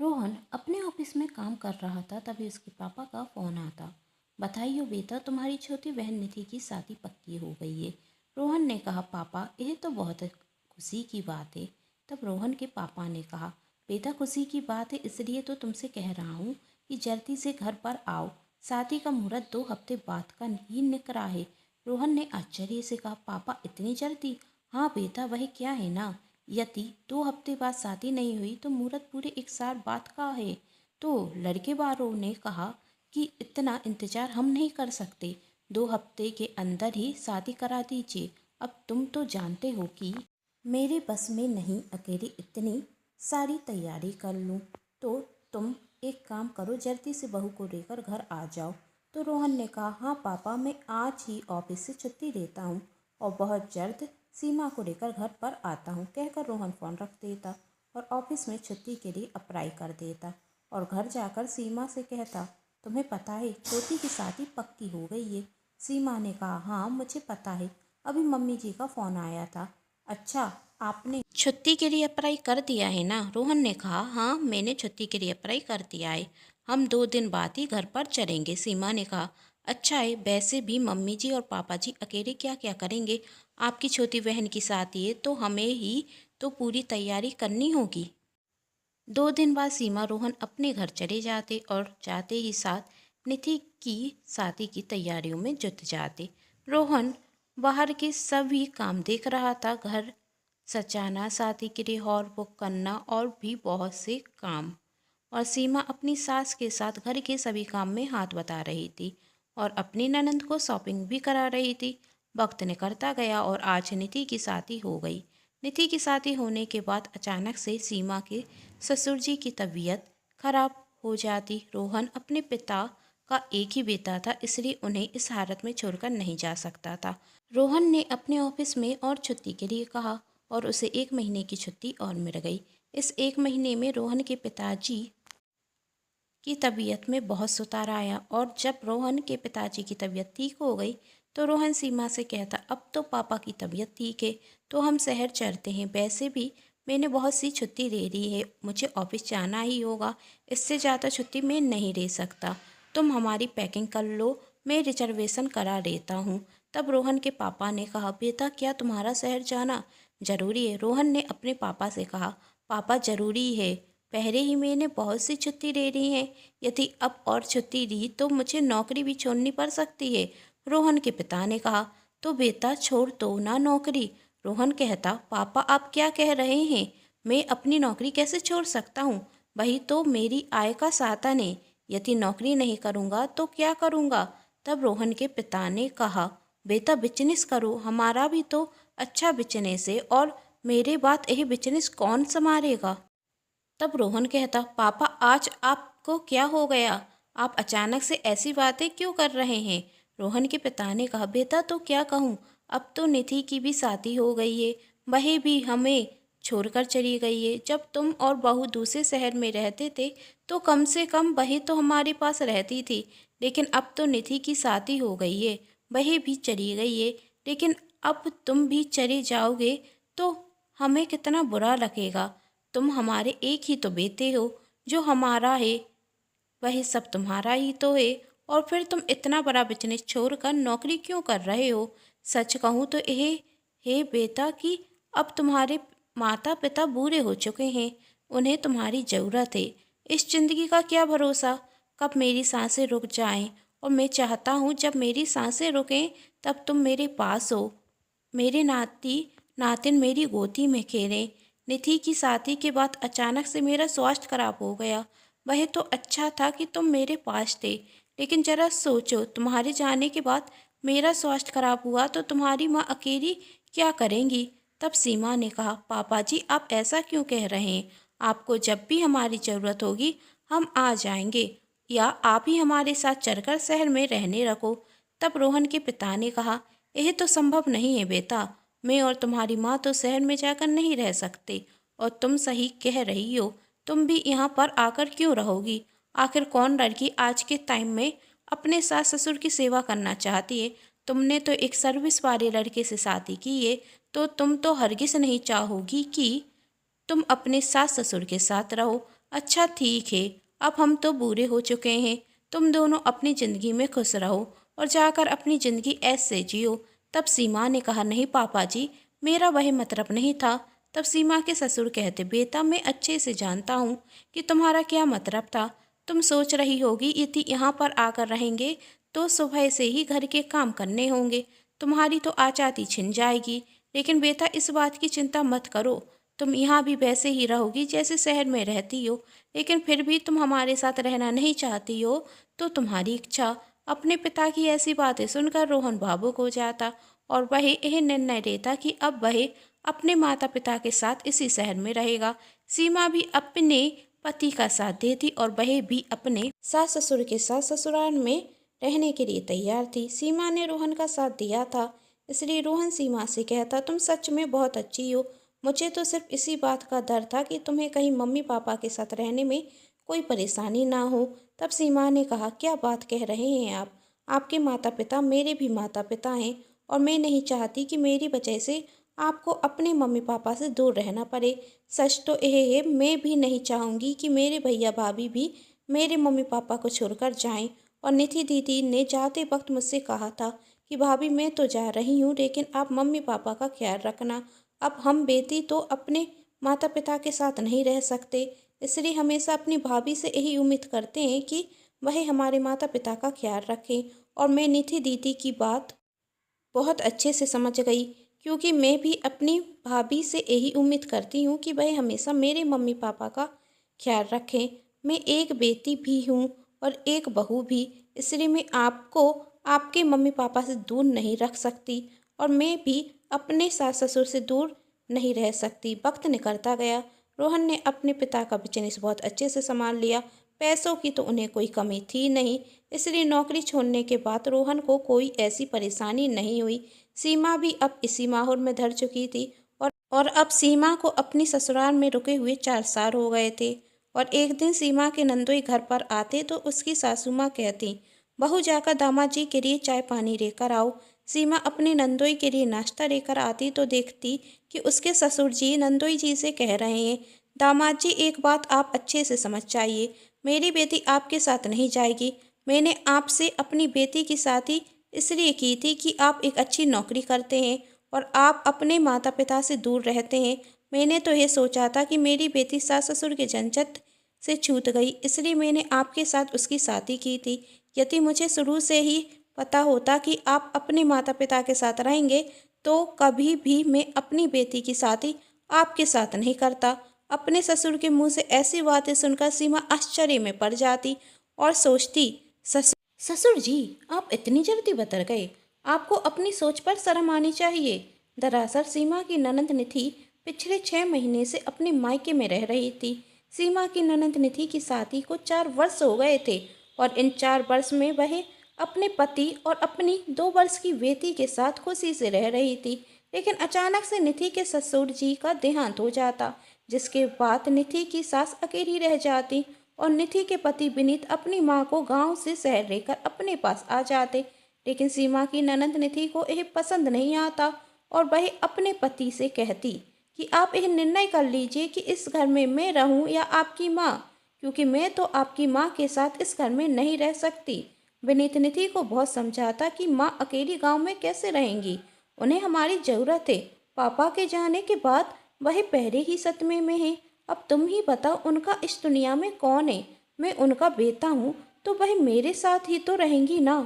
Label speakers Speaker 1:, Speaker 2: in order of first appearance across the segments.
Speaker 1: रोहन अपने ऑफिस में काम कर रहा था, तभी उसके पापा का फोन आता। बताइयो बेटा, तुम्हारी छोटी बहन निधि की शादी पक्की हो गई है। रोहन ने कहा, पापा यह तो बहुत खुशी की बात है। तब रोहन के पापा ने कहा, बेटा खुशी की बात है इसलिए तो तुमसे कह रहा हूँ कि जल्दी से घर पर आओ। शादी का मुहूर्त 2 हफ्ते बाद का ही निकला है। रोहन ने आश्चर्य से कहा, पापा इतनी जल्दी? हाँ बेटा, वही क्या है ना, यदि 2 हफ्ते बाद शादी नहीं हुई तो मुहूर्त पूरे 1 साल बाद का है। तो लड़के वालों ने कहा कि इतना इंतजार हम नहीं कर सकते, 2 हफ्ते के अंदर ही शादी करा दीजिए। अब तुम तो जानते हो कि मेरे बस में नहीं अकेले इतनी सारी तैयारी कर लूँ। तो तुम एक काम करो, जल्दी से बहू को लेकर घर आ जाओ। तो रोहन ने कहा, हाँ पापा, मैं आज ही ऑफिस से छुट्टी लेता हूँ और बहुत जल्द सीमा को लेकर घर पर आता हूँ। कहकर रोहन फ़ोन रख देता और ऑफिस में छुट्टी के लिए अप्लाई कर देता और घर जाकर सीमा से कहता, तुम्हें पता है छोटी की शादी पक्की हो गई है। सीमा ने कहा, हाँ मुझे पता है, अभी मम्मी जी का फ़ोन आया था। अच्छा, आपने छुट्टी के लिए अप्लाई कर दिया है ना? रोहन ने कहा, हाँ मैंने छुट्टी के लिए अप्लाई कर दिया है, हम 2 दिन बाद ही घर पर चलेंगे। सीमा ने कहा, अच्छा है, वैसे भी मम्मी जी और पापा जी अकेले क्या क्या करेंगे, आपकी छोटी बहन की शादी है तो हमें ही तो पूरी तैयारी करनी होगी। 2 दिन बाद सीमा रोहन अपने घर चले जाते और जाते ही साथ निधि की शादी की तैयारियों में जुट जाते। रोहन बाहर के सभी काम देख रहा था, घर सजाना, शादी के लिए हॉल बुक करना और भी बहुत से काम। और सीमा अपनी सास के साथ घर के सभी काम में हाथ बटा रही थी और अपनी ननंद को शॉपिंग भी करा रही थी। वक्त निकलता गया और आज निधि की शादी हो गई। निधि की शादी होने के बाद अचानक से सीमा के ससुर जी की तबीयत खराब हो जाती। रोहन अपने पिता का एक ही बेटा था, इसलिए उन्हें इस हालत में छोड़कर नहीं जा सकता था। रोहन ने अपने ऑफिस में और छुट्टी के लिए कहा और उसे 1 महीने की छुट्टी और मिल गई। इस 1 महीने में रोहन के पिताजी की तबीयत में बहुत सुधार आया और जब रोहन के पिताजी की तबीयत ठीक हो गई तो रोहन सीमा से कहता, अब तो पापा की तबीयत ठीक है तो हम शहर चलते हैं। वैसे भी मैंने बहुत सी छुट्टी ले ली है, मुझे ऑफिस जाना ही होगा, इससे ज़्यादा छुट्टी मैं नहीं ले सकता। तुम हमारी पैकिंग कर लो, मैं रिजर्वेशन करा देता हूँ। तब रोहन के पापा ने कहा, बेटा क्या तुम्हारा शहर जाना ज़रूरी है? रोहन ने अपने पापा से कहा, पापा ज़रूरी है, पहले ही मैंने बहुत सी छुट्टी ले ली है, यदि अब और छुट्टी ली तो मुझे नौकरी भी छोड़नी पड़ सकती है। रोहन के पिता ने कहा, तो बेटा छोड़ दो ना नौकरी। रोहन कहता, पापा आप क्या कह रहे हैं, मैं अपनी नौकरी कैसे छोड़ सकता हूँ, वही तो मेरी आय का साधन है, यदि नौकरी नहीं करूँगा तो क्या करूँगा? तब रोहन के पिता ने कहा, बेटा बिजनेस करो, हमारा भी तो अच्छा बिजनेस है और मेरे बाद यही बिजनेस कौन संभालेगा? तब रोहन कहता, पापा आज आपको क्या हो गया, आप अचानक से ऐसी बातें क्यों कर रहे हैं? रोहन के पिता ने कहा, बेटा तो क्या कहूँ, अब तो निधि की भी शादी हो गई है, वही भी हमें छोड़कर चली गई है। जब तुम और बहू दूसरे शहर में रहते थे तो कम से कम वही तो हमारे पास रहती थी, लेकिन अब तो निधि की शादी हो गई है, वही भी चली गई है, लेकिन अब तुम भी चले जाओगे तो हमें कितना बुरा लगेगा। तुम हमारे एक ही तो बेटे हो, जो हमारा है वही सब तुम्हारा ही तो है, और फिर तुम इतना बड़ा बिजनेस छोड़कर नौकरी क्यों कर रहे हो? सच कहूँ तो यह है बेटा कि अब तुम्हारे माता पिता बूढ़े हो चुके हैं, उन्हें तुम्हारी ज़रूरत है। इस जिंदगी का क्या भरोसा, कब मेरी सांसें रुक जाएं, और मैं चाहता हूँ जब मेरी सांसें रुकें तब तुम मेरे पास हो, मेरे नाती नातिन मेरी गोदी में खेलें। निधि की शादी के बाद अचानक से मेरा स्वास्थ्य खराब हो गया, वह तो अच्छा था कि तुम मेरे पास थे, लेकिन जरा सोचो तुम्हारे जाने के बाद मेरा स्वास्थ्य खराब हुआ तो तुम्हारी माँ अकेली क्या करेंगी? तब सीमा ने कहा, पापा जी आप ऐसा क्यों कह रहे हैं, आपको जब भी हमारी ज़रूरत होगी हम आ जाएंगे, या आप ही हमारे साथ चलकर शहर में रहने रखो। तब रोहन के पिता ने कहा, यह तो संभव नहीं है बेटा, मैं और तुम्हारी माँ तो शहर में जाकर नहीं रह सकते, और तुम सही कह रही हो, तुम भी यहाँ पर आकर क्यों रहोगी? आखिर कौन लड़की आज के टाइम में अपने सास ससुर की सेवा करना चाहती है? तुमने तो एक सर्विस वाले लड़के से शादी की है, तो तुम तो हरगिज नहीं चाहोगी कि तुम अपने सास ससुर के साथ रहो। अच्छा ठीक है, अब हम तो बूढ़े हो चुके हैं, तुम दोनों अपनी ज़िंदगी में खुश रहो और जाकर अपनी ज़िंदगी ऐसे जियो। तब सीमा ने कहा, नहीं पापा जी, मेरा वही मतलब नहीं था। तब सीमा के ससुर कहते, बेटा मैं अच्छे से जानता हूँ कि तुम्हारा क्या मतलब था। तुम सोच रही होगी यदि यहाँ पर आकर रहेंगे तो सुबह से ही घर के काम करने होंगे, तुम्हारी तो आज़ादी छिन जाएगी। लेकिन बेटा इस बात की चिंता मत करो, तुम यहाँ भी वैसे ही रहोगी जैसे शहर में रहती हो। लेकिन फिर भी तुम हमारे साथ रहना नहीं चाहती हो तो तुम्हारी इच्छा। अपने पिता की ऐसी बातें सुनकर रोहन भावुक हो जाता और वह यह निर्णय लेता कि अब वह अपने माता पिता के साथ इसी शहर में रहेगा। सीमा भी अपने पति का साथ देती और वह भी अपने सास ससुर के साथ ससुराल में रहने के लिए तैयार थी। सीमा ने रोहन का साथ दिया था, इसलिए रोहन सीमा से कहता, तुम सच में बहुत अच्छी हो। मुझे तो सिर्फ इसी बात का डर था कि तुम्हें कहीं मम्मी पापा के साथ रहने में कोई परेशानी ना हो। तब सीमा ने कहा, क्या बात कह रहे हैं आप? आपके माता पिता मेरे भी माता पिता हैं और मैं नहीं चाहती कि मेरी वजह से आपको अपने मम्मी पापा से दूर रहना पड़े। सच तो यह है, मैं भी नहीं चाहूँगी कि मेरे भैया भाभी भी मेरे मम्मी पापा को छोड़कर जाएं। और निधि दीदी ने जाते वक्त मुझसे कहा था कि भाभी मैं तो जा रही हूँ लेकिन आप मम्मी पापा का ख्याल रखना। अब हम बेटी तो अपने माता पिता के साथ नहीं रह सकते, इसलिए हमेशा अपनी भाभी से यही उम्मीद करते हैं कि वह हमारे माता पिता का ख्याल रखें। और मैं निधि दीदी की बात बहुत अच्छे से समझ गई, क्योंकि मैं भी अपनी भाभी से यही उम्मीद करती हूँ कि वह हमेशा मेरे मम्मी पापा का ख्याल रखें। मैं एक बेटी भी हूँ और एक बहू भी, इसलिए मैं आपको आपके मम्मी पापा से दूर नहीं रख सकती और मैं भी अपने सास ससुर से दूर नहीं रह सकती। वक्त निकलता गया, रोहन ने अपने पिता का बिजनेस बहुत अच्छे से संभाल लिया। पैसों की तो उन्हें कोई कमी थी नहीं, इसलिए नौकरी छोड़ने के बाद रोहन को कोई ऐसी परेशानी नहीं हुई। सीमा भी अब इसी माहौल में ढल चुकी थी और अब सीमा को अपनी ससुराल में रुके हुए 4 साल हो गए थे। और एक दिन सीमा के नंदोई घर पर आते तो उसकी सासू माँ कहती, बहू जाकर दामाद जी के लिए चाय पानी लेकर आओ। सीमा अपनी नंदोई के लिए नाश्ता लेकर आती तो देखती कि उसके ससुर जी नंदोई जी से कह रहे हैं, दामाद जी एक बात आप अच्छे से समझ जाइए, मेरी बेटी आपके साथ नहीं जाएगी। मैंने आपसे अपनी बेटी की शादी इसलिए की थी कि आप एक अच्छी नौकरी करते हैं और आप अपने माता पिता से दूर रहते हैं। मैंने तो ये सोचा था कि मेरी बेटी सास ससुर के झंझट से छूट गई, इसलिए मैंने आपके साथ उसकी शादी की थी। यदि मुझे शुरू से ही पता होता कि आप अपने माता पिता के साथ रहेंगे तो कभी भी मैं अपनी बेटी की शादी आपके साथ नहीं करता। अपने ससुर के मुंह से ऐसी बातें सुनकर सीमा आश्चर्य में पड़ जाती और सोचती, ससुर जी आप इतनी जल्दी बदल गए, आपको अपनी सोच पर शर्म आनी चाहिए। दरअसल सीमा की ननंद निधि पिछले 6 महीने से अपने मायके में रह रही थी। सीमा की ननंद निधि की शादी को 4 वर्ष हो गए थे और इन 4 वर्ष में वह अपने पति और अपनी 2 वर्ष की बेटी के साथ खुशी से रह रही थी। लेकिन अचानक से निधि के ससुर जी का देहांत हो जाता, जिसके बाद निधि की सास अकेली रह जाती और निधि के पति विनीत अपनी मां को गांव से शहर लेकर अपने पास आ जाते। लेकिन सीमा की ननंद निधि को यह पसंद नहीं आता और वह अपने पति से कहती कि आप यह निर्णय कर लीजिए कि इस घर में मैं रहूं या आपकी माँ, क्योंकि मैं तो आपकी माँ के साथ इस घर में नहीं रह सकती। विनीत निधि को बहुत समझाता कि माँ अकेली गांव में कैसे रहेंगी, उन्हें हमारी ज़रूरत है। पापा के जाने के बाद वह पहले ही सदमे में है। अब तुम ही बताओ उनका इस दुनिया में कौन है? मैं उनका बेटा हूँ तो वह मेरे साथ ही तो रहेंगी ना।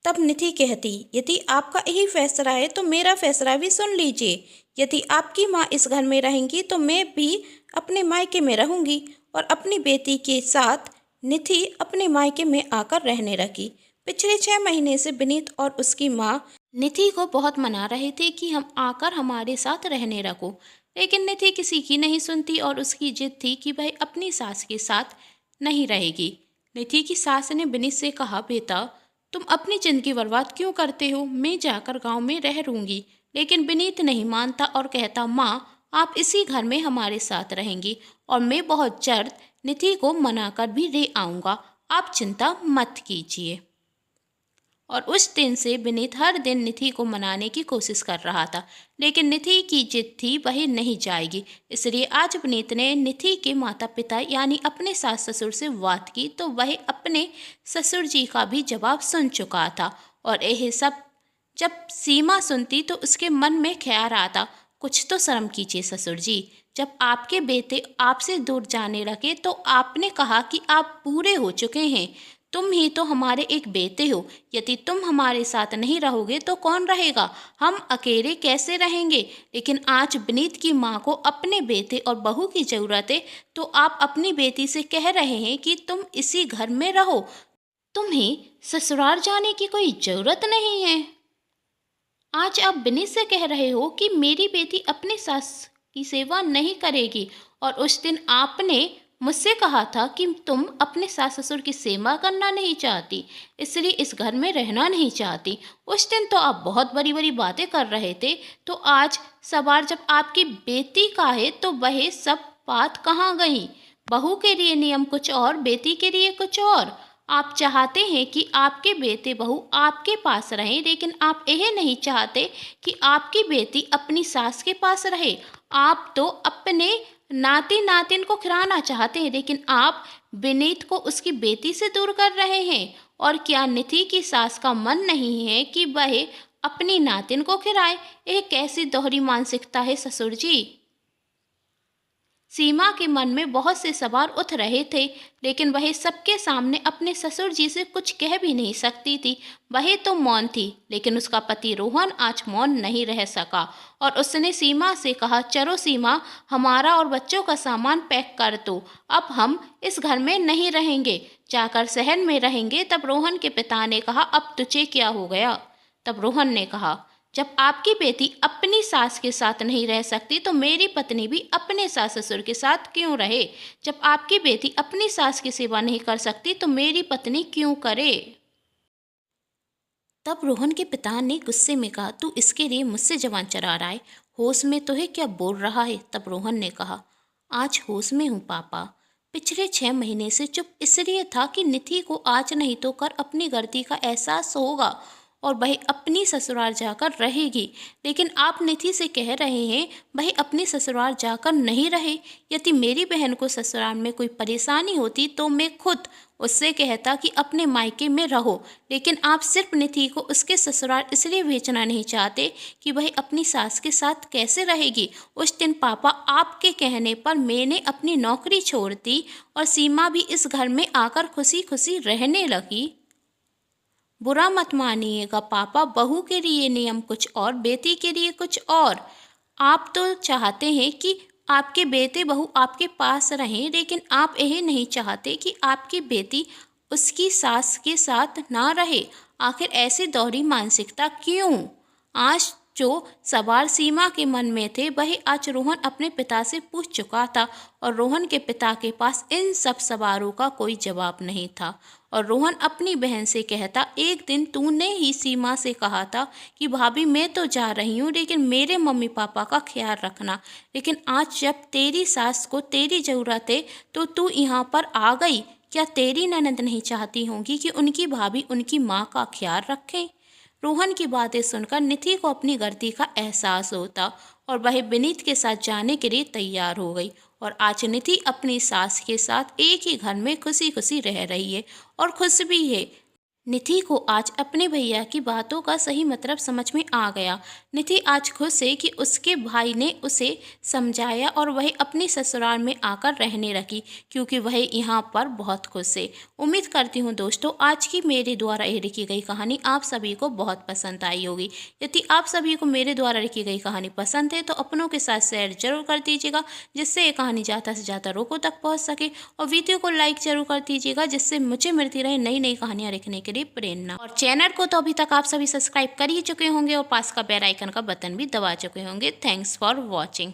Speaker 1: तब निधि कहती, यदि आपका यही फैसला है तो मेरा फैसला भी सुन लीजिए। यदि आपकी माँ इस घर में रहेंगी तो मैं भी अपने मायके में रहूंगी। और अपनी बेटी के साथ निधि अपने मायके में आकर रहने लगी। पिछले 6 महीने से विनीत और उसकी माँ निधि को बहुत मना रहे थे कि हम आकर हमारे साथ रहने रखो, लेकिन निधि किसी की नहीं सुनती और उसकी जिद थी कि वह अपनी सास के साथ नहीं रहेगी। निधि की सास ने विनीत से कहा, बेटा तुम अपनी जिंदगी बर्बाद क्यों करते हो, मैं जाकर गांव में रह लूंगी। लेकिन विनीत नहीं मानता और कहता, माँ आप इसी घर में हमारे साथ रहेंगी और मैं बहुत जल्द निधि को मना कर भी ले आऊँगा, आप चिंता मत कीजिए। और उस दिन से विनीत हर दिन निधि को मनाने की कोशिश कर रहा था, लेकिन निधि की जिद थी वह नहीं जाएगी। इसलिए आज विनीत ने निधि के माता पिता यानी अपने सास ससुर से बात की तो वह अपने ससुर जी का भी जवाब सुन चुका था। और यह सब जब सीमा सुनती तो उसके मन में ख्याल आता, कुछ तो शर्म कीजिए ससुर जी, जब आपके बेटे आपसे दूर जाने लगे तो आपने कहा कि आप पूरे हो चुके हैं। तुम ही तो हमारे एक बेटे हो, यदि तुम हमारे साथ नहीं रहोगे तो कौन रहेगा, हम अकेले कैसे रहेंगे। लेकिन आज विनीत की माँ को अपने बेटे और बहू की ज़रूरत है तो आप अपनी बेटी से कह रहे हैं कि तुम इसी घर में रहो, तुम्हें ससुराल जाने की कोई ज़रूरत नहीं है। आज आप विनीत से कह रहे हो कि मेरी बेटी अपनी सास की सेवा नहीं करेगी, और उस दिन आपने मुझसे कहा था कि तुम अपने सास ससुर की सेवा करना नहीं चाहती, इसलिए इस घर में रहना नहीं चाहती। उस दिन तो आप बहुत बड़ी बड़ी बातें कर रहे थे, तो आज सवाल जब आपकी बेटी का है तो वह सब बात कहाँ गई। बहू के लिए नियम कुछ और, बेटी के लिए कुछ और। आप चाहते हैं कि आपके बेटे बहू आपके पास रहें, लेकिन आप यह नहीं चाहते कि आपकी बेटी अपनी सास के पास रहे। आप तो अपने नाती नातिन को खिलाना चाहते हैं, लेकिन आप विनीत को उसकी बेटी से दूर कर रहे हैं। और क्या निधि की सास का मन नहीं है कि वह अपनी नातिन को खिलाए। यह कैसी दोहरी मानसिकता है ससुर जी। सीमा के मन में बहुत से सवाल उठ रहे थे, लेकिन वह सबके सामने अपने ससुर जी से कुछ कह भी नहीं सकती थी। वह तो मौन थी, लेकिन उसका पति रोहन आज मौन नहीं रह सका और उसने सीमा से कहा, चलो सीमा, हमारा और बच्चों का सामान पैक कर दो, अब हम इस घर में नहीं रहेंगे, जाकर शहर में रहेंगे। तब रोहन के पिता ने कहा, अब तुझे क्या हो गया। तब रोहन ने कहा, जब आपकी बेटी अपनी सास के साथ नहीं रह सकती तो मेरी पत्नी भी अपने सास ससुर के साथ क्यों रहे। जब आपकी बेटी अपनी सास की सेवा नहीं कर सकती तो मेरी पत्नी क्यों करे। तब रोहन के पिता ने गुस्से में कहा, तू इसके लिए मुझसे जबान चढ़ा रहा है, होश में तो है, क्या बोल रहा है। तब रोहन ने कहा, आज होश में हूँ पापा। पिछले 6 महीने से चुप इसलिए था कि निधि को आज नहीं तो कल अपनी गलती का एहसास होगा और वह अपनी ससुराल जाकर रहेगी। लेकिन आप निधि से कह रहे हैं वह अपनी ससुराल जाकर नहीं रहे। यदि मेरी बहन को ससुराल में कोई परेशानी होती तो मैं खुद उससे कहता कि अपने मायके में रहो, लेकिन आप सिर्फ निधि को उसके ससुराल इसलिए भेजना नहीं चाहते कि वह अपनी सास के साथ कैसे रहेगी। उस दिन पापा आपके कहने पर मैंने अपनी नौकरी छोड़ दी और सीमा भी इस घर में आकर खुशी खुशी रहने लगी। बुरा मत मानिएगा पापा, बहू के लिए नियम कुछ और, बेटी के लिए कुछ और। आप तो चाहते हैं कि आपके बेटे बहू आपके पास रहें, लेकिन आप यह नहीं चाहते कि आपकी बेटी उसकी सास के साथ ना रहे। आखिर ऐसी दोहरी मानसिकता क्यों। आज जो सवाल सीमा के मन में थे वह आज रोहन अपने पिता से पूछ चुका था और रोहन के पिता के पास इन सब सवालों का कोई जवाब नहीं था। और रोहन अपनी बहन से कहता, एक दिन तूने ही सीमा से कहा था कि भाभी मैं तो जा रही हूँ, लेकिन मेरे मम्मी पापा का ख्याल रखना। लेकिन आज जब तेरी सास को तेरी ज़रूरत है तो तू यहाँ पर आ गई। क्या तेरी ननद नहीं चाहती होंगी कि उनकी भाभी उनकी माँ का ख्याल रखें। रोहन की बातें सुनकर निधि को अपनी गलती का एहसास होता और वह विनीत के साथ जाने के लिए तैयार हो गई। और आज निधि अपनी सास के साथ एक ही घर में खुशी खुशी रह रही है और खुश भी है। निधि को आज अपने भैया की बातों का सही मतलब समझ में आ गया। निधि आज खुश है कि उसके भाई ने उसे समझाया और वह अपनी ससुराल में आकर रहने लगी, क्योंकि वह यहाँ पर बहुत खुश है। उम्मीद करती हूँ दोस्तों आज की मेरे द्वारा लिखी गई कहानी आप सभी को बहुत पसंद आई होगी। यदि आप सभी को मेरे द्वारा लिखी गई कहानी पसंद है तो अपनों के साथ शेयर जरूर कर दीजिएगा, जिससे ये कहानी ज़्यादा से ज़्यादा लोगों तक पहुँच सके। और वीडियो को लाइक जरूर कर दीजिएगा, जिससे मुझे मिलती रहे नई नई कहानियाँ लिखने के लिए प्रेरणा। और चैनल को तो अभी तक आप सभी सब्सक्राइब कर ही चुके होंगे और पास का बेल आइकन का बटन भी दबा चुके होंगे। Thanks for watching.